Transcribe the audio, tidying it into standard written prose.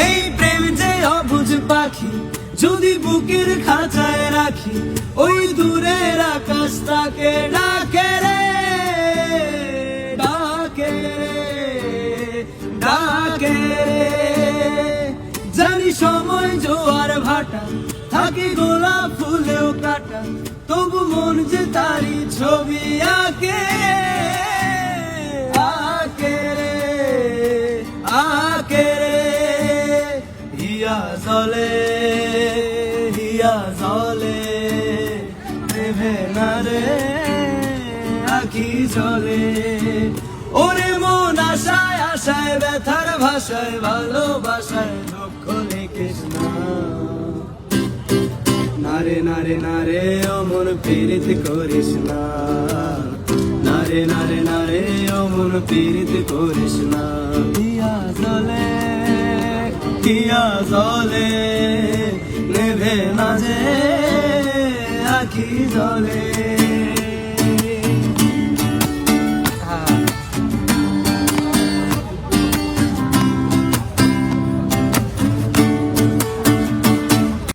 এই প্রেম যে অবুঝ পাখি, যদি বুকের খাঁচায় রাখি, ওই দূরের আকাশটাকে ডাকে রে, ডাকে ডাকে রে। জানি সময় জোয়ার ভাটা, থাকে গোলাপ ফুলেও কাটা, তবু মন যে তারি ছবি আঁকে, আঁকে রে, আঁকে রে। হিয়া জলে, হিয়া জলে, নেভে না রে আখি জলে। ওরে মন আশায় আশায়, ব্যথার ভাষায়, ভালোবাসায় দুঃখ লিখিস না। নারে নারে নারে অমন পীড়িত করিস না, নারে নারে নারে অমন পীড়িত করিস না। হিয়া জলে, হিয়া জলে, নেভে না যে আখি জলে।